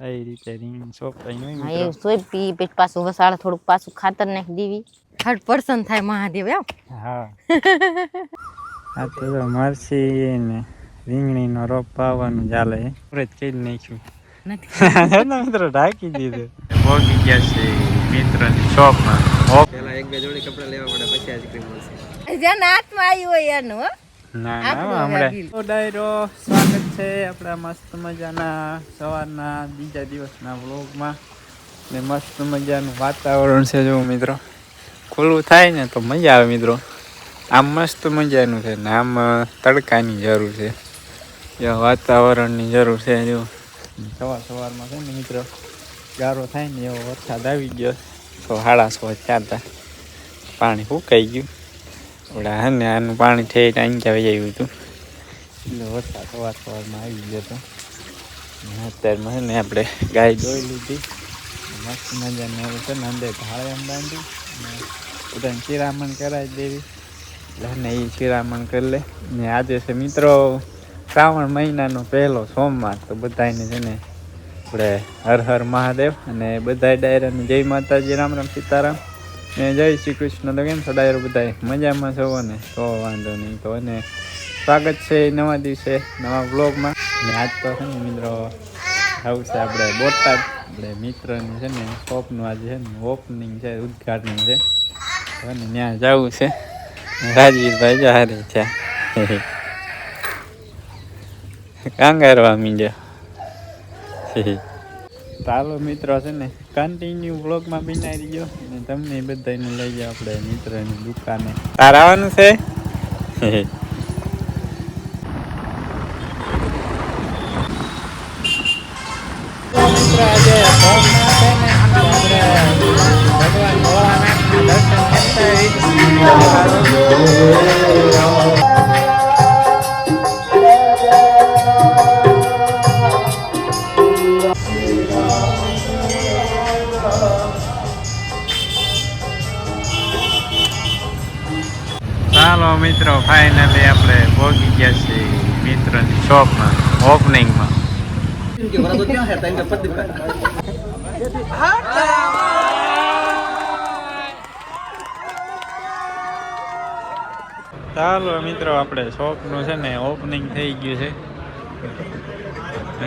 આ રીતે રીંગ સોંપાઈ હોય હા મિત્રો. એ સોંપી પછી પાછું વસાળ થોડુંક પાછું ખાતર નાખી દેવી 100% થાય મહાદેવ એમ. હા આ તો મરસી ને રીંગણીનો રોપ પાવાનું ચાલે પૂરે જ કરી નાખ્યું મિત્રો ઢાંકી દીધું. પહોંચી ગયા છે મિત્રની શોપમાં. પેલા એક બે જોડી કપડા લેવા પડે પછી આઈસ્ક્રીમ મળશે. જેના હાથમાં આવી હોય એનું હો. ના ના હમણાં ડાયરો સ્વાગત છે આપણા મસ્ત મજાના સવારના બીજા દિવસના વ્લોગમાં. ને મસ્ત મજાનું વાતાવરણ છે જો મિત્રો. ખુલ્લું થાય ને તો મજા આવે મિત્રો. આમ મસ્ત મજાનું છે ને આમ તડકાની જરૂર છે. વાતાવરણની જરૂર છે જો સવારમાં છે ને મિત્રો ગારો થાય ને એવો વરસાદ આવી ગયો. 6:30 થયા પાણી સુકાઈ ગયું. ઓલા હે ને આનું પાણી ઠેઠ આંક્યા આવ્યું હતું એટલે વરસાદ સવારમાં આવી ગયો હતો. અત્યારમાં છે ને આપણે ગાય દોઈ લીધી મસ્ત મજાને એવું છે ને અંદર ઢાળે એમ બાંધી બધાને શિરામણ કરાવી દેવી એટલે ને એ શિરામણ કરી લે. ને આજે છે મિત્રો શ્રાવણ મહિનાનો પહેલો સોમવાર તો બધાને છે ને આપણે હર હર મહાદેવ અને બધા ડાયરાને જય માતાજી રામ રામ સીતારામ ને જય શ્રી કૃષ્ણ. તો કેમ છો ડાયરો બધા મજામાં છો ને? તો વાંધો નહીં તો અને સ્વાગત છે નવા દિવસે નવા વ્લોગમાં. ને આજ તો છે ને મિત્રો આવું છે આપણે બોટાદ આપણે મિત્રની છે ને શોપનું આજે છે ને ઓપનિંગ છે ઉદ્ઘાટન છે અને ત્યાં જવું છે. રાજવીરભાઈ જો હારે છે કાંગારવા મીંડ્યા. ચાલો મિત્રો છે ને કન્ટિન્યુ વ્લોગમાં બનાવી ગયો અને તમને બધાને લઈ જાઓ આપણે મિત્રની દુકાને. તાર આવવાનું છે? મિત્રો આજે સોમનાથ છે ને આપણે ભગવાન ભોળાનાથના દર્શન કરતા ચાલો મિત્રો ફાઇનલી આપણે પહોંચી ગયા છીએ મિત્રની શોપમાં ઓપનિંગમાં. ચાલો મિત્રો આપણે શોપનું છે ને ઓપનિંગ થઈ ગયું છે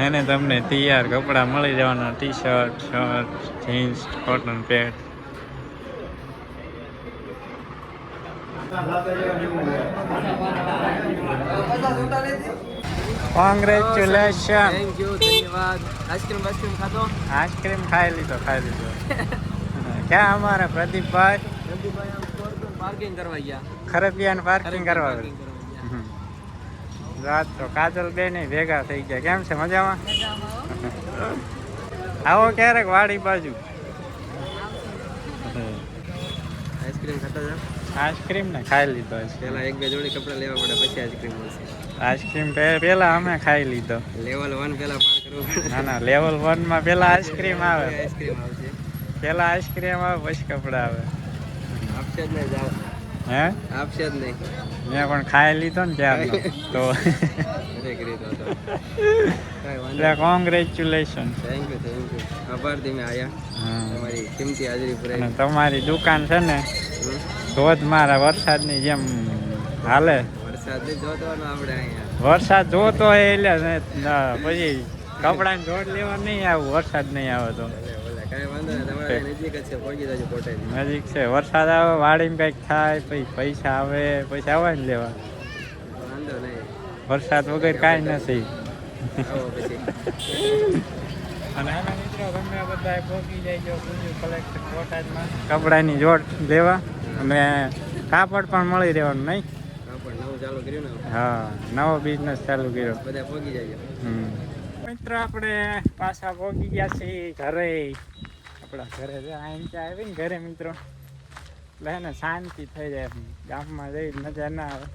એને તમને તૈયાર કપડાં મળી જવાના T-shirt shirt jeans cotton pant. Congratulation. Thank you ધન્યવાદ. આઈસ્ક્રીમ ખાધો? આઈસ્ક્રીમ ખાઈ લીધો ક્યાં અમારા પ્રદીપભાઈ પાર્કિંગ કરવા ગયા. ખરપિયાન પાર્કિંગ કરવા રાત તો કાજલ બેન ભેગા થઈ ગયા. કેમ છે મજામાં? આવો ક્યારેક વાડી બાજુ. આઈસ્ક્રીમ ખાતા હતા? આઈસ્ક્રીમ ને ખાઈ લીધો. પેલા એક બે જોડી કપડા લેવા પડે પછી આઈસ્ક્રીમ મળશે. આઈસ્ક્રીમ પેલા અમે ખાઈ લીધો. લેવલ 1 પેલા પાર કરવું પડે. ના લેવલ 1 માં પેલા આઈસ્ક્રીમ આવે. આઈસ્ક્રીમ આવશે. પેલા આઈસ્ક્રીમ આવે પછી કપડા આવે. આપશે જ નહીં જાવ. હે આપશે જ નહીં. મેં પણ ખાઈ લીધો ને ત્યારનો તો કોંગ્રેચ્યુલેશન. થેન્ક યુ આભાર તમે આયા તમારી કિંમતી હાજરી પુરાઈ. તમારી દુકાન છે ને ધોધમાર વરસાદની જેમ હાલે. વરસાદ નહીં જોતો આપણે અહીંયા. વરસાદ જોતો હોય એટલે પછી કપડાની જોડ લેવા નહીં આવું વરસાદ નહીં આવે તો. કાંઈ વાંધો નહીં તમારે નજીક જ છે પહોંચી જજો કોટેજ. નજીક છે. વરસાદ આવે વાડીમાં કંઈક થાય પછી પૈસા આવે પછી આવે ને લેવા. વાંધો નહીં. વરસાદ વગર કાંઈ નથી. આવો પછી. અને આના મિત્રો તમે બધા પહોંચી જાય કલેક્ટર કોટાજમાં કપડાની જોડ લેવા અને કાપડ પણ મળી રહેવાનું નહીં. કાપડ નવું ચાલુ કર્યું ને. હા નવો બિઝનેસ ચાલુ કર્યો. બધા પહોંચી જાય. મિત્રો આપણે પાછા પહોંચી ગયા છીએ ઘરે. આપણા ઘરે અહીં ત્યાં આવી ને ઘરે મિત્રો એટલે એને શાંતિ થઈ જાય. ગામમાં જઈ મજા ના આવે.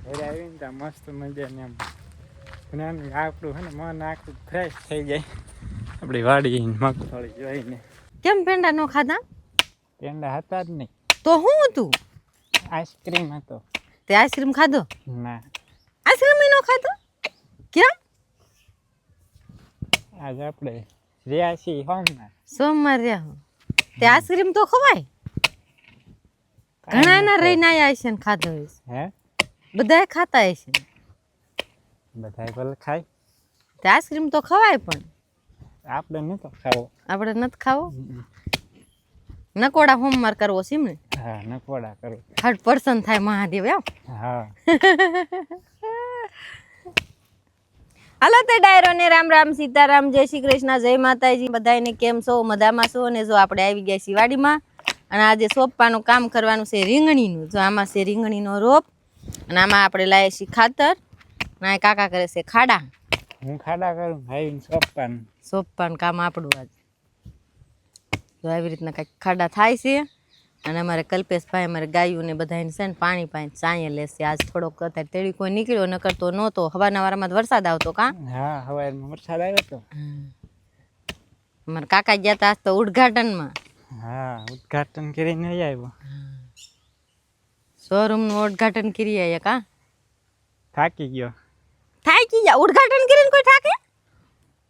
ઘરે આવીને ત્યાં મસ્ત મજા ને એમ આપણું છે ને મન આખું ફ્રેશ થઈ જાય. આપણી વાડી મગફળી જોઈને. કેમ પેંડા નો ખાધા? પેંડા હતા જ નહીં તો હું હતું? આઈસ્ક્રીમ હતો. તે આઈસ્ક્રીમ ખાધો? ના આઈસ્ક્રીમ નો ખાધો? કેમ? આજે આપણે રહ્યા છીએ સોમવાર. સોમવાર રહ્યા હો. તે આઈસ્ક્રીમ તો ખવાય. ઘણા ના રહીને આયા હશે ને ખાધો હશે. હે બધાય ખાતા હશે. બધાય ભલે ખાય, તે આઈસ્ક્રીમ તો ખવાય પણ આપણે નતો ખાવો. આપણે નથી ખાવો. નકોડા હોમવાર કરવો છે ને. હા નકોડા કરો. 100% થાય મહાદેવ એમ. હા હાલો તે ડાયરો ને રામ રામ સીતારામ જય શ્રી કૃષ્ણ જય માતાજી બધાને કેમ છો મજામાં છો ને જો આપણે આવી ગયા છીએ વાડીમાં અને આજે સોંપવાનું કામ કરવાનું છે રીંગણીનું જો આમાં છે રીંગણીનો રોપ અને આમાં આપણે લાવીએ છીએ ખાતર અને આ કાકા કરે છે ખાડા હું ખાડા કરું ભાઈ સોંપવાનું કામ આપણું આજ જો આવી રીતના કંઈક ખાડા થાય છે અને અમારે કલ્પેશભાઈ અમારે ગાયું ને બધાને છે ને પાણી પાણી ચાંયે લેશે આજ થોડોક અત્યારે તેડી કોઈ નીકળ્યો ન કરતો નહોતો હવાના વારમાં વરસાદ આવતો કા હા હવારમાં વરસાદ આવ્યો તો અમારા કાકા ગયા હતા આજ તો ઉદ્ઘાટનમાં હા ઉદ્ઘાટન કરીને આવ્યો શોરૂમ નું ઉદ્ઘાટન કરી આયા કા થાકી ગયો થાકી ગયા ઉદ્ઘાટન કરીને કોઈ થાકે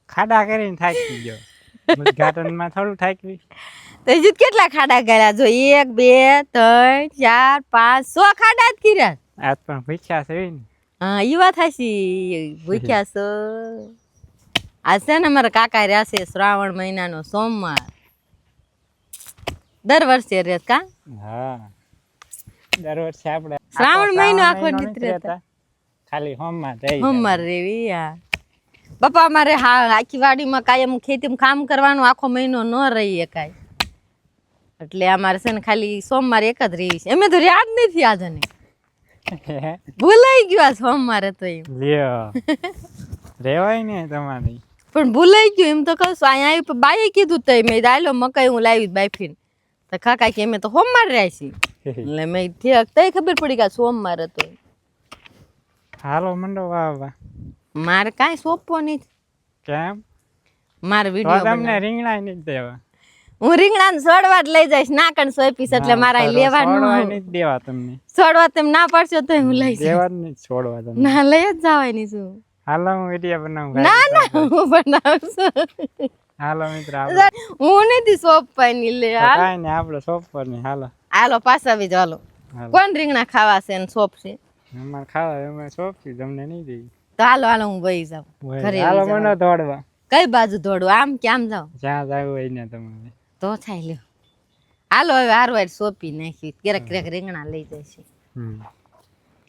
ખાડા કરીને થાકી ગયો ઉદ્ઘાટનમાં થોડું થાકી તો હજુ કેટલા ખાડા કર્યા જો 1 2 3 4 5 6 ખાડા જ કર્યા આજ પણ ભૂખ્યા છે ને હા ઈ વાત હાચી ભૂખ્યા છો આ છે ને અમારા કાકા રહ્યા છે શ્રાવણ મહિનાનો સોમવાર દર વર્ષે રહે કા હા દર વર્ષે આપણે શ્રાવણ મહિનો આખો નથી રહેતા ખાલી હોમમાં જઈ સોમવાર રેવી યા બાપા અમારે હા આખી વાડીમાં કાયમ ખેતીમાં કામ કરવાનો આખો મહિનો ન રહી એકાય એટલે અમારે છે ને ખાલી સોમવાર એક જ રહી છે અમે તો યાદ નથી આજે ને ભૂલાઈ ગયો સોમવારે તો એમ લ્યો રેવાય ને તમારી પણ ભૂલાઈ ગયું એમ તો કહું છું અહીંયા બાઈએ કીધું તો મેં દાયલો મકાઈ હું લાવી બાઈફીને તો કાકા કે અમે તો સોમવાર રહ્યા છીએ એટલે મેં તઈ ખબર પડી કે સોમવાર હતો હાલો મંડો વાવા મારે કાંઈ સોંપવો નહીં કેમ મારે તો વિડીયો તમને રીંગણા નહીં દેવા હું રીંગણા સોડવા જ લઈ જઈશ ના કણ સોંપીશ એટલે મારા લેવાનું નહીં દેવા તમને સોડવા તેમ ના પડશો તો હું લઈ જઈશ દેવા નહીં છોડવા તમને ના લઈ જ જવાની છું હાલો હું વિડીયો બનાવું ના ના હું બનાવશું હાલો મિત્ર હું નથી સોંપવાની લે કાંઈ નહીં આપણે સોંપવા નહીં હાલો હાલો પાછા આવી જાવ કોણ રીંગણા ખાવા છે ને સોંપશે અમારે ખાવા અમે સોંપી તમને નહીં દઈ તો હાલો હાલો હું વહી જાઉં ઘરે હાલો મને દોડવા કઈ બાજુ દોડવું આમ કે આમ જાવ જ્યાં જવું હોય ને તમારે તો થાય લ્યો હાલો હવે હારવાર સોંપી નાખી ક્યારેક ક્યારેક રીંગણા લઈ જાય છે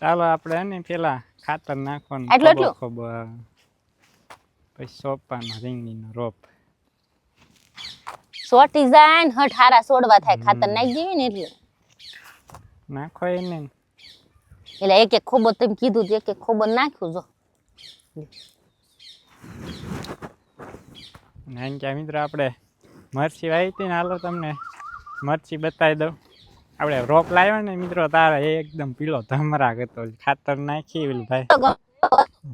ચાલો આપણે ને પેલા ખાતર નાખવાનું એટલું ખબર પછી સોંપવાનો રીંગણીનો રોપ સોટી જાય ને હઠ હારા સોડવા થાય ખાતર નાખી દેવી ને એટલે નાખો એને એટલે એક એક ખોબો તમે કીધું એક એક ખોબો નાખ્યું જો નાનક્યા મિત્ર આપણે મરચી વાવી હતી ને હાલો તમને મરચી બતાવી દઉં આપણે રોપ લાવ્યો ને મિત્રો તારે એકદમ પીળો ધમરાક હતો ખાતર નાખી પેલું ભાઈ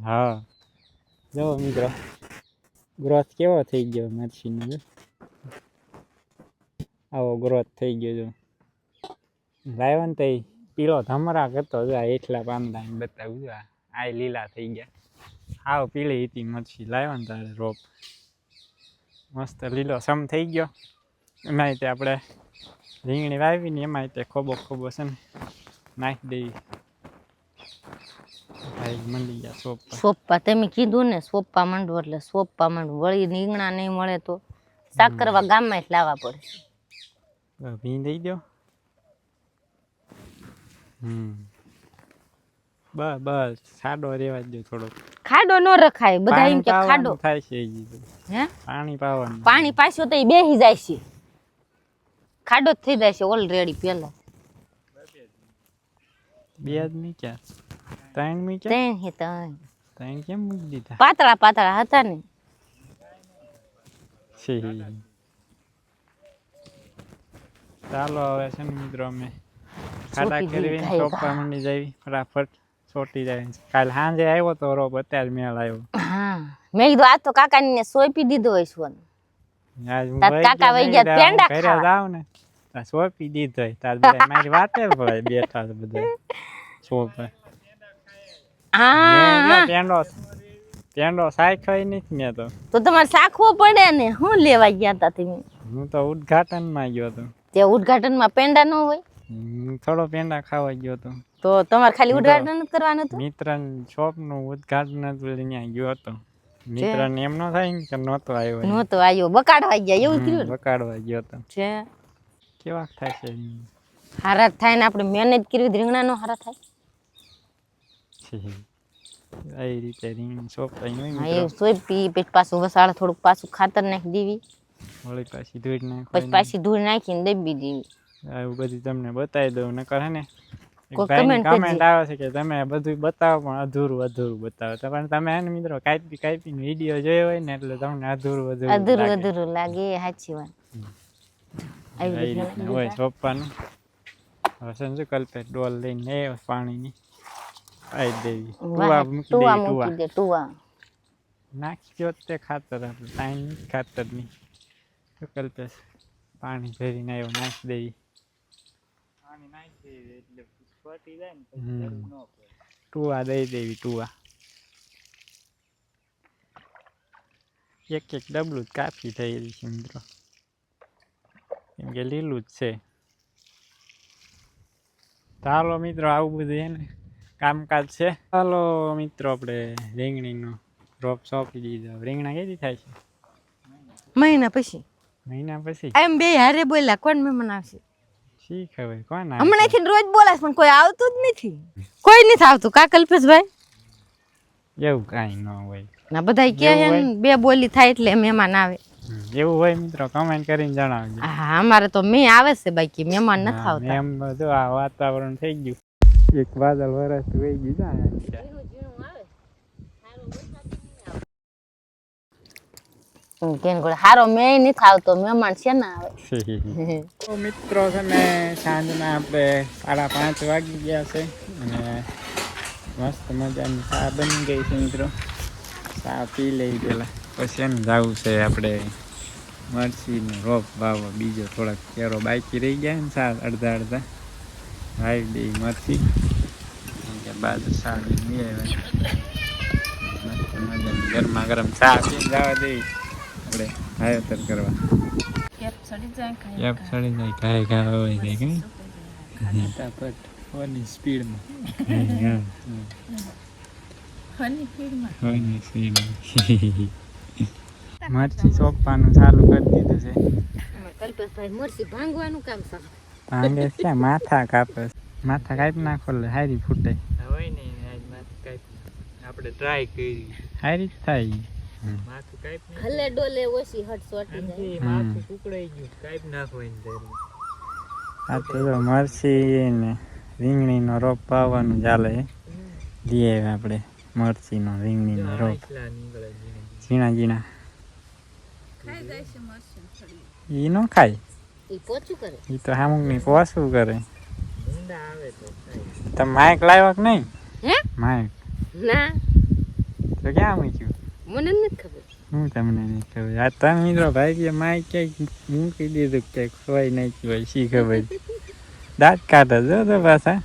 હા જો મિત્રો ગ્રોથ કેવો થઈ ગયો મરચીનો જો આવો ગ્રોથ થઈ ગયો જો લાવ્યો ને તો પીળો ધમરાક હતો જો આ એટલા પાંદડા બતાવું જો આ લીલા થઈ ગયા આવ પીળી હતી મરચી લાવ્યો ને તારે રોપ મસ્ત લીલો સમ થઈ ગયો એમાં તે આપણે રીંગણી વાવીને એમાં તે ખોબો ખોબો છે ને નાખી દેવી ભાઈ મંડી ગયા સોપવા તમે કીધું ને સોપવા માંડવું એટલે સોપવા માંડવું વળી રીંગણા નહીં મળે તો શાક કરવા ગામમાં જ લાવવા પડે ભી દઈ દો બસ બસ સાડો રેવા દો થોડોક ખાડો ન રખાય બધા એમ કે ખાડો થાય છે હે પાણી પાવાનું પાણી પાછું તો એ બેસી જાય છે ખાડો જ થઈ જાય છે ઓલરેડી પેલા બે જ મીક્યા ત્રણ મીક્યા ત્રણ કેમ મૂકી દીધા પાતળા પાતળા હતા ને ચાલો હવે છે ને મિત્રો અમે ખાડા કરીને સોંપવા માંડી જાવી ફટાફટ છોટી જાય કાલ સાંજે આવ્યો તો રોપ અત્યારે મેળ આવ્યો હા મેં કીધું આ તો કાકા ને સોંપી દીધો હોય સોન આજ હું કાકા વઈ ગયા પેંડા ઘરે જાવ ને સોંપી દીધો તાર બધા મારી વાતે ભાઈ બેઠા છે બધા સોંપે હા પેંડો પેંડો સાખ્યો નથી મેં તો તમારે શાખવો પડે ને. શું લેવા ગયા હતા તમે? હું તો ઉદ્ઘાટનમાં ગયો હતો. ત્યાં ઉદ્ઘાટનમાં પેંડા ન હોય? થોડો પેંડા ખાવા ગયો હતો. તો તમારે ખાલી ઉદ્ઘાટન જ કરવાનું હતું? મિત્રની શોપનું ઉદ્ઘાટન હતું ત્યાં ગયો હતો. મિત્રને એમ ન થાય કે નહોતો આવ્યો. નહોતો આવ્યો, બકાડવા ગયા એવું થયું? બકાડવા ગયો હતો. છે કેવા થાય છે? હારા થાય ને આપણે મહેનત કરી રીંગણા નો હારા થાય. એ રીતે રીંગણ સોંપાઈ હોય હા એ સોંપી પછી પાછું વસાડે થોડુંક પાછું ખાતર નાખી દેવી, વળી પાછી ધોઈ નાખ, પછી પાછી ધૂળ નાખીને દબી દેવી. આવું બધું તમને બતાવી દઉં. નકર હે ને કોઈ કમેન્ટ comment આવે છે કે તમે બધું બતાવો પણ અધૂરું બતાવો. તો પણ તમે હે ને મિત્રો કાપીને વિડીયો જોયો હોય ને એટલે તમને અધૂરું લાગે. સાચી વાત. એ રીતના હોય સોંપવાનું. હવે શું કલ્પે ડોલ લઈને પાણીની આવી દેવી. ટુવા મૂકી દે. ટુવા નાખી દો તે ખાતર આપણે ટાઈમ ખાતરની કલ્પે પાણી ભરીને આવ્યો નાખી દેવી. પાણી નાખી દેવી એટલે ફટી જાય ને પછી ટુવા દઈ દેવી. ટુવા એક ડબલું જ કાફી થઈ રહી છે મિત્રો, કેમ કે લીલું જ છે. ચાલો મિત્રો આવું બધું એને કામકાજ છે. ચાલો મિત્રો આપણે રીંગણીનો રોપ સોંપી દીધો. રીંગણા કેદી થાય છે? મહિના પછી. મહિના પછી એમ બે હારે બોલ્યા કોણ મહેમાન આવશે? શી ખબર કોણ આવે? હમણાંથી રોજ બોલાશ પણ કોઈ આવતું જ નથી. કોઈ નથી આવતું કા કલ્પેશભાઈ? એવું કાંઈ ન હોય ના બધા કે છે ને બે બોલી થાય એટલે મહેમાન આવે. એવું હોય મિત્રો કમેન્ટ કરીને જણાવજો. હા અમારે તો મેં આવે છે બાકી મહેમાન નથી આવતા. એમ બધું આ વાતાવરણ થઈ ગયું. એક વાદળ વરસ વહી ગયું હારો મેં નથી આવતો, મહેમાન છે ને આવે. તો મિત્રો છે ને સાંજના આપણે 5:30 વાગી ગયા છે અને મસ્ત મજાની ચા બની ગઈ છે મિત્રો. ચા પી લઈ પેલા પછી એને જવું છે આપણે મરચીનો રોપ વાવવા. બીજો થોડાક કેરો બાકી રહી ગયા ને સાર અડધા વાવી દઈ મરચી. બાજુ સાડી લઈ મસ્ત મજાની ગરમા ગરમ ચા પીને જવા દઈ આપણે વાવેતર કરવા. કેપ સડી જાય ઘાય હોય છે કે ફટાફટ ફોનની સ્પીડમાં. મરચી સોંપવાનું ચાલુ કરી દીધું છે. કલ્પેશભાઈ મરચી ભાંગવાનું કામ છે. ભાંગે છે માથા કાપે. માથા કાપી નાખો એટલે હારી ફૂટે. હોય ને આપણે ટ્રાય કરી હારી થાય. માથું કાપી ખલે ડોલે ઓછી હટ સોટી જાય. માથું ટુકડાઈ ગયું કાપી નાખવાની જરૂર. આ તો મરચી ને રીંગણીનો રોપ વાવવાનું ચાલે. લઈએ આપણે મરચીનો રીંગણીનો રોપ. ઝીણા ઈ ન ખાય. ઈ પોચું કરે. ઈ તો હામુકની પોસું કરે. તમે માઇક લાવ્યો કે નહીં? હે માઇક ના તો ક્યાં મૂક્યું? મને નથી ખબર. હું તમને નહીં ખબર. આ તમે મિત્રો ભાઈ કે માઇક ક્યાંક મૂકી દીધું ક્યાંક ખોવાઈ નાખ્યું હોય શી ખબર. દાંત કાઢે જો તો પાછા.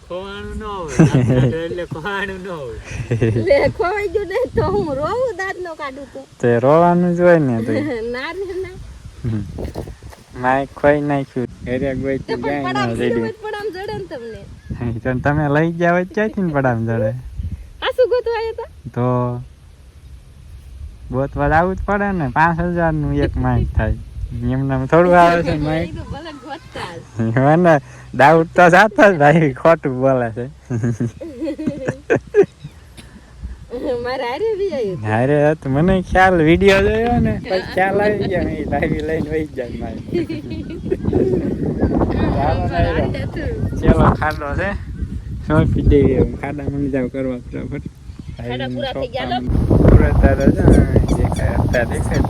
ખોવાનું ન હોય એટલે ખોવાનું ન હોય. લે ખોવાઈ ગયું ને તો હું રોવું દાંત નો કાઢું તો રોવાનું જ હોય ને તો. ના રે ના માઇક ખોઈ નાખ્યું. ઘરે ગોઈતી જાય ને રેડી પડામ જડે ને તમને. તો તમે લઈ ગયા હોય ક્યાંથી ને પડામ જડે? આ શું ગોતવા આવ્યા હતા? તો ગોતવા આવું જ પડે ને. 5,000 નું એક માઇક થાય. એમને થોડું આવે છે માઇક. મને ડાઉટ તો જાતો જ ભાઈ ખોટું બોલે છે. હારે હતું મને ખ્યાલ વિડીયો જોયો ને પછી ખ્યાલ આવી ગયો ને લાવી લઈને વહી જાય માઇક. ચલો ખાડો છે સોંપી દેવી. ખાડા મને જાવ કરવા ફટાફટ. પૂરા તારા દેખાય.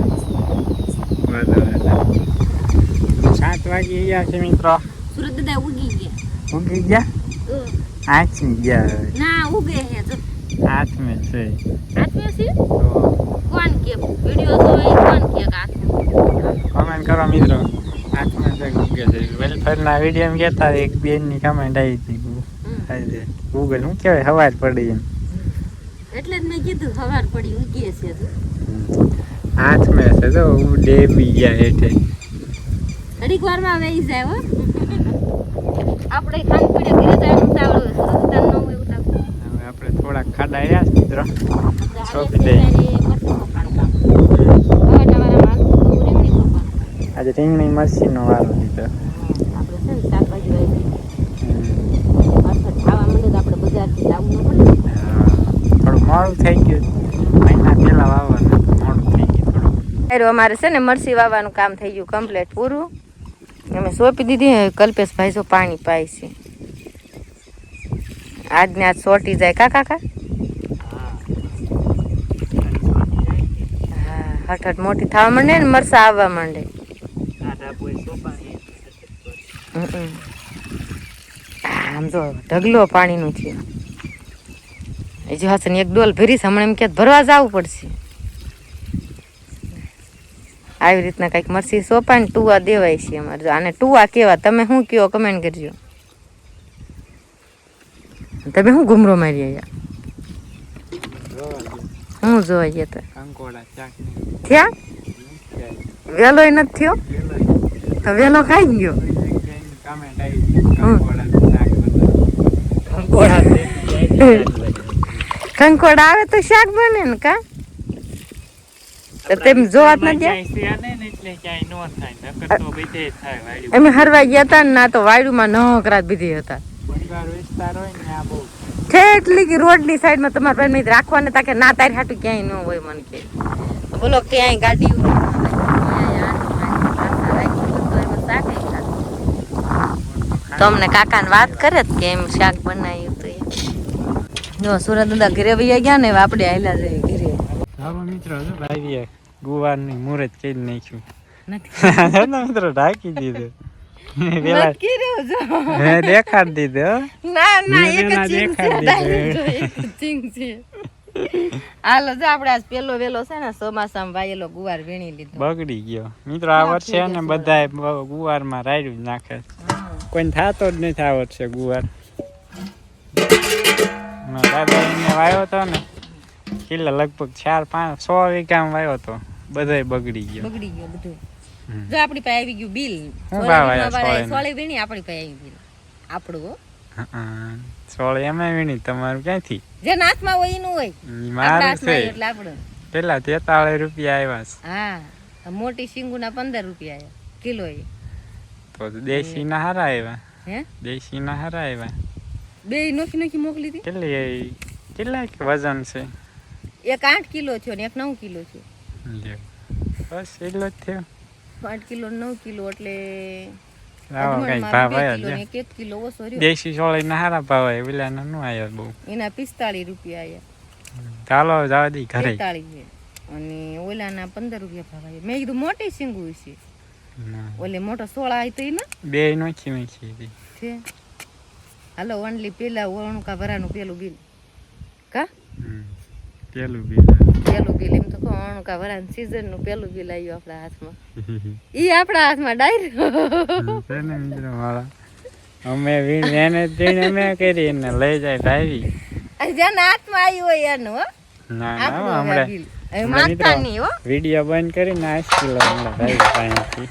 7 વાગી ગયા છે મિત્રો. સુરત દાદા ઉગી ગયા. ઉગી ગયા? આઠમી ગયા. ના ઉગે છે જો. આઠમે છે. આઠમે છે? કોણ કે વિડિયો તો એ કોણ કે આઠમે? કમેન્ટ કરો મિત્રો. આઠમે છે ઉગે છે. વેલફેરના વિડીયો માં કહેતા એક બેન ની કમેન્ટ આવી હતી. ગૂગલ શું કહેવાય હવાજ પડી એમ. એટલે જ મેં કીધું સવાર પડી ઉગીએ છે હાથ મેં છે તો ઉડે બી ગયા હેઠે ઘડીક વારમાં વહી જાય હો આપણે ખાન પીડે ઘરે જવાનું ચાલુ સુરતન નો હોય ઉતાવળ હવે આપણે થોડા ખાડા આવ્યા છે મિત્રો સોંપી દઈએ આજે રીંગણી મરચીનો વારો લીધો આપણે છે ને શાકભાજી વાવી ખાવા માંડે તો આપણે બજારથી લાવવું ન પડે થોડું મોડું થઈ ગયું મહિના પહેલા વાવવાનું મોડું થઈ ગયું થોડું અમારે છે ને મરસી વાવવાનું કામ થઈ ગયું કમ્પ્લીટ પૂરું અમે સોંપી દીધી કલ્પેશભાઈ જો પાણી પાય છે આજને આજ સોટી જાય કાકા હા હઠ મોટી થવા માંડે ને મરસા આવવા માંડે આમ જો ઢગલો પાણીનું છે હજુ હશે ને એક ડોલ ભરીશ હમણાં એમ કે ભરવા જવું પડશે આવી રીતના કંઈક મરસી સોપાય ને ટુવા દેવાય છે અમારે જો આને ટુવા કેવા તમે શું કયો કમેન્ટ કરજો તમે શું ઘૂમરો મારી આવ્યા હું જોવા ગયા તા કંકોડા ચાક થયા વેલો નથી થયો તો વેલો ખાઈ ગયો કમેન્ટ આવી કંકોડા આવે તો શાક બને ને કા તો તેમ જોવા જ નથી અમે હરવા ગયા હતા ને ના તો વાયડુમાં નકરાત બીધી હતા ઠેઠલી કે રોડની સાઈડમાં તમારા ભાઈ નહીં રાખવાને તા કે ના તારી હાટું ક્યાંય ન હોય મને કે બોલો ક્યાંય ગાડી તો અમને કાકાને વાત કરે કે એમ શાક બનાવ્યું હતું જો સુરત દાદા ઘરે વૈયા ગયા ને આપણે આયલા જઈએ ઘરે હા મિત્રો ભાઈ ગુવારની મુહૂર્ત કરી નાખ્યું નથી મિત્રો ઢાંકી દીધું નથી દેખાડી દીધું ના ના એક મેં જ ચીંગ છે હાલો જો આપણે આજ પેલો વેલો છે ને ચોમાસામાં વાયેલો ગુવાર વીણી લીધો બગડી ગયો મિત્રો આ વર્ષે ને બધા ગુવારમાં રાયડું જ નાખે કોઈને થતો જ નથી આ વર્ષે ગુવાર દાદાને વાયો હતો ને કિલ્લા લગભગ 4-5-6 વીઘામાં વાયો હતો બધાય બગડી ગયો બધું જો આપણી પાસે આવી ગયું બિલ શું ભાવ આવ્યા સોળે વીણી આપણી પાસે આવી બિલ આપણું સોળે એમાં વીણી તમારું ક્યાંથી જે નાથમાં હોય એનું હોય મારું છે એટલે આપણું પેલા 43 રૂપિયા આવ્યા હા મોટી શીંગુના 15 રૂપિયા આવ્યા કિલો તો દેશી ના હારા આવ્યા હે દેશી ના હારા આવ્યા બે નોખી નોખી મોકલી હતી કેટલા વજન છે એક 8 કિલો છે ને એક 9 કિલો છે બસ એટલો જ થયો 8 કિલો 9 કિલો એટલે લાવો કઈ ભાવ આવ્યો એક 1 કિલો ઓછો રહ્યો દેશી સોળી ના હારા ભાવ આવ્યા વિલાના નો આવ્યા બહુ એના 45 રૂપિયા આવ્યા ચાલો જવા દી ઘરે 45 અને ઓલાના 15 રૂપિયા ભાવ આવ્યા મેં કીધું મોટી સિંગુ છે ઓલે મોટો 16 હતો ઈ ને બે નોખી છે હાલો ઓનલી પેલા ઓણકા ભરાનું પેલું બિલ કા પેલું બિલ એમ તો કહો ઓણકા ભરાનું સીઝન નું પેલું બિલ આવ્યું આપણા હાથમાં ઈ આપણા હાથમાં ડાયરેક્ટ છે ને મિત્રો મારા અમે એને જઈને અમે કરી એને લઈ જાય ભાઈ જેના હાથમાં આવ્યું હોય એનું હો ના ના હમણાં માગતા નહીં હો વિડિયો બંધ કરીને આઈસ્ક્રીમ હમણાં ભાઈ પાસેથી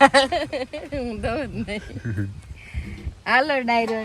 હું દઉં જ નહીં હાલો ડાયરો